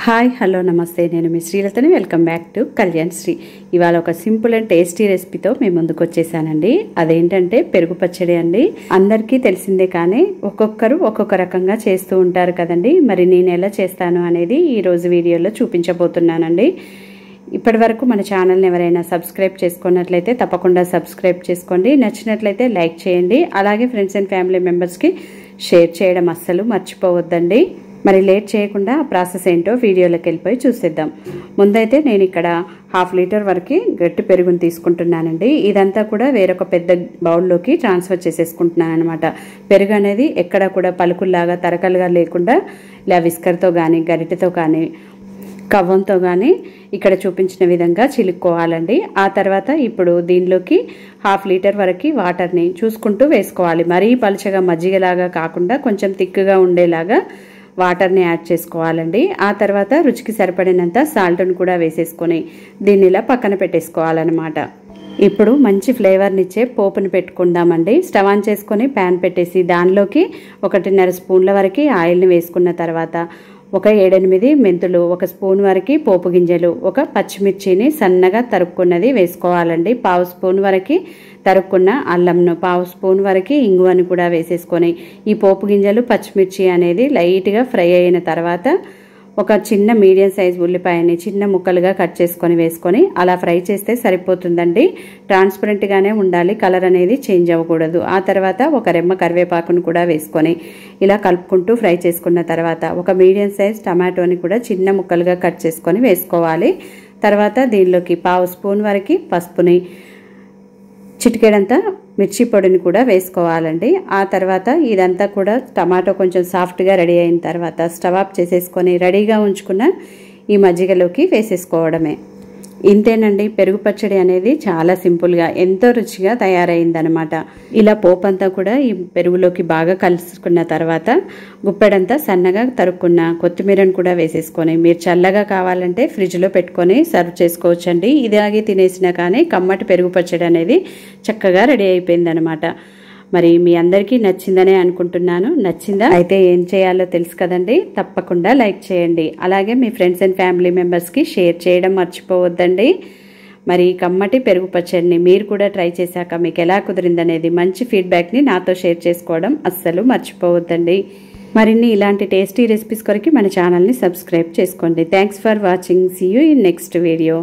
Hi hello నమస్తే నేను మీ శ్రీలతని welcome back to Kalyan Shri. ఇవాళ ఒక సింపుల్ అండ్ టేస్టీ రెసిపీతో మేము ముందుకు వచ్చేసానండి. అదేంటంటే పెరుగు పచ్చడి అండి. అందరికీ తెలిసిందే కానీ ఒక్కొక్కరు ఒక్కొక్క రకంగా చేస్తూ ఉంటారు కదండి. మరి నేను ఎలా చేస్తాను అనేది ఈరోజు వీడియోలో చూపించబోతున్నానండి. ఇప్పటి వరకు మన ఛానల్ని ఎవరైనా సబ్స్క్రైబ్ చేసుకున్నట్లయితే తప్పకుండా సబ్స్క్రైబ్ చేసుకోండి. నచ్చినట్లయితే లైక్ చేయండి. అలాగే ఫ్రెండ్స్ అండ్ ఫ్యామిలీ మెంబర్స్కి షేర్ చేయడం అస్సలు మర్చిపోవద్దండి. మరి లేట్ చేయకుండా ఆ ప్రాసెస్ ఏంటో వీడియోలోకి వెళ్ళిపోయి చూసేద్దాం. ముందైతే నేను ఇక్కడ 1/2 లీటర్ వరకు గట్టి పెరుగుని తీసుకుంటున్నానండి. ఇదంతా కూడా వేరొక పెద్ద బౌల్లోకి ట్రాన్స్ఫర్ చేసేసుకుంటున్నాను అనమాట. పెరుగు అనేది ఎక్కడ కూడా పలుకుల్లాగా తరకలుగా లేకుండా ఇలా విస్కర్తో కానీ గరిటెతో కానీ కవ్వంతో కానీ ఇక్కడ చూపించిన విధంగా చిలుక్కోవాలండి. ఆ తర్వాత ఇప్పుడు దీనిలోకి 1/2 లీటర్ వరకు వాటర్ని చూసుకుంటూ వేసుకోవాలి. మరీ పలుచగా మజ్జిగలాగా కాకుండా కొంచెం థిక్గా ఉండేలాగా వాటర్ని యాడ్ చేసుకోవాలండి. ఆ తర్వాత రుచికి సరిపడినంత సాల్ట్ను కూడా వేసేసుకొని దీన్ని ఇలా పక్కన పెట్టేసుకోవాలన్నమాట. ఇప్పుడు మంచి ఫ్లేవర్నిచ్చే పోపుని పెట్టుకుందామండి. స్టవ్ ఆన్ చేసుకొని ప్యాన్ పెట్టేసి దానిలోకి 1.5 స్పూన్ల వరకు ఆయిల్ని వేసుకున్న తర్వాత ఒక 7-8 మెంతులు, 1 స్పూన్ వరకు పోపు గింజలు, 1 పచ్చిమిర్చిని సన్నగా తరుక్కున్నది వేసుకోవాలండి. 1/2 స్పూన్ వరకు తరుక్కున్న అల్లంను, 1/2 స్పూన్ వరకు ఇంగువను కూడా వేసేసుకొని ఈ పోపు గింజలు పచ్చిమిర్చి అనేది లైట్గా ఫ్రై అయిన తర్వాత ఒక చిన్న మీడియం సైజ్ ఉల్లిపాయని చిన్న ముక్కలుగా కట్ చేసుకొని వేసుకొని అలా ఫ్రై చేస్తే సరిపోతుందండి. ట్రాన్స్పరెంట్గానే ఉండాలి, కలర్ అనేది చేంజ్ అవ్వకూడదు. ఆ తర్వాత ఒక రెమ్మ కరివేపాకును కూడా వేసుకొని ఇలా కలుపుకుంటూ ఫ్రై చేసుకున్న తర్వాత ఒక మీడియం సైజ్ టమాటోని కూడా చిన్న ముక్కలుగా కట్ చేసుకొని వేసుకోవాలి. తర్వాత దీనిలోకి 1/2 స్పూన్ వరకు పసుపుని, చిటికెడంతా మిర్చి పొడిని కూడా వేసుకోవాలండి. ఆ తర్వాత ఇదంతా కూడా టమాటో కొంచెం సాఫ్ట్గా రెడీ అయిన తర్వాత స్టవ్ ఆఫ్ చేసేసుకొని రెడీగా ఉంచుకున్న ఈ మజ్జిగలోకి వేసేసుకోవడమే. ఇంతేనండి, పెరుగు పచ్చడి అనేది చాలా సింపుల్గా ఎంతో రుచిగా తయారైందనమాట. ఇలా పోపు అంతా కూడా ఈ పెరుగులోకి బాగా కలుసుకున్న తర్వాత గుప్పెడంతా సన్నగా తరుక్కున్న కొత్తిమీరను కూడా వేసేసుకొని మీరు చల్లగా కావాలంటే ఫ్రిడ్జ్లో పెట్టుకొని సర్వ్ చేసుకోవచ్చండి. ఇలాగే తినేసినా కానీ కమ్మటి పెరుగు పచ్చడి అనేది చక్కగా రెడీ అయిపోయిందనమాట. మరి మీ అందరికీ నచ్చిందనే అనుకుంటున్నాను. నచ్చిందా అయితే ఏం చేయాలో తెలుసు కదండి. తప్పకుండా లైక్ చేయండి. అలాగే మీ ఫ్రెండ్స్ అండ్ ఫ్యామిలీ మెంబర్స్కి షేర్ చేయడం మర్చిపోవద్దండి. మరి కమ్మటి పెరుగు పచ్చడిని మీరు కూడా ట్రై చేశాక మీకు ఎలా కుదిరిందనేది మంచి ఫీడ్బ్యాక్ని నాతో షేర్ చేసుకోవడం అస్సలు మర్చిపోవద్దండి. మరిన్ని ఇలాంటి టేస్టీ రెసిపీస్ కొరకు మన ఛానల్ని సబ్స్క్రైబ్ చేసుకోండి. Thanks for watching. See you in next video.